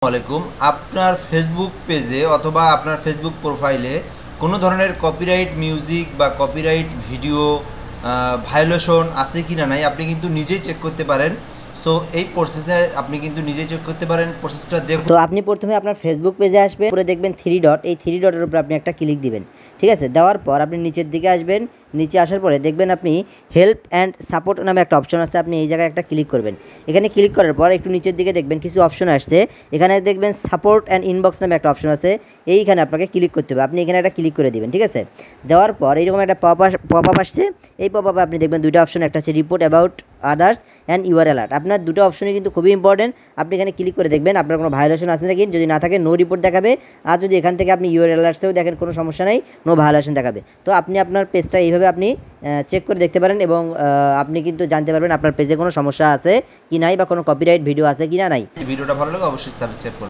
আলাইকুম। আপনার ফেসবুক পেজে অথবা আপনার ফেসবুক প্রোফাইলে কোনো ধরনের কপিরাইট মিউজিক বা কপিরাইট ভিডিও ভায়োলেশন আছে কি না নাই আপনি কিন্তু নিজেই চেক করতে পারেন। সো এই প্রসেসে আপনি কিন্তু নিজেই চেক করতে পারেন। প্রসেসটা দেখুন। তো আপনি প্রথমে আপনার ফেসবুক পেজে আসবেন, উপরে দেখবেন থ্রি ডট, এই থ্রি ডটের উপরে আপনি একটা ক্লিক দিবেন। ঠিক আছে, দেওয়ার পর আপনি নিচের দিকে আসবেন। নিচে আসার পরে দেখবেন আপনি হেল্প অ্যান্ড সাপোর্ট নামে একটা অপশন আছে, আপনি এই জায়গায় একটা ক্লিক করবেন। এখানে ক্লিক করার পর একটু নিচের দিকে দেখবেন কিছু অপশন আসছে, এখানে দেখবেন সাপোর্ট অ্যান্ড ইনবক্স নামে একটা অপশন আছে, এইখানে আপনাকে ক্লিক করতে হবে। আপনি এখানে একটা ক্লিক করে দিবেন। ঠিক আছে, দেওয়ার পর এইরকম একটা পপ আপ আসছে। এই পপ আপে আপনি দেখবেন দুটো অপশন, একটা হচ্ছে report about others and your alert. আপনার দুটো অপশনই কিন্তু খুবই ইম্পর্টেন্ট। আপনি এখানে ক্লিক করে দেখবেন আপনার কোনো ভায়োলেশন আছে নাকি, যদি না থাকে নো রিপোর্ট দেখাবে, আর যদি এখান থেকে আপনি ইউআর অ্যালার্টসেও দেখেন কোনো সমস্যা নেই, নো ভায়োলেশন দেখাবে। তো আপনি আপনার পেজটা এইভাবে আপনি চেক করে দেখতে পারেন এবং আপনি কিন্তু জানতে পারবেন আপনার পেজে কোনো সমস্যা আছে কি নাই বা কোনো কপিরাইট ভিডিও আছে কি না নাই। ভিডিওটা ভালো লাগে অবশ্যই সাবস্ক্রাইব করবেন।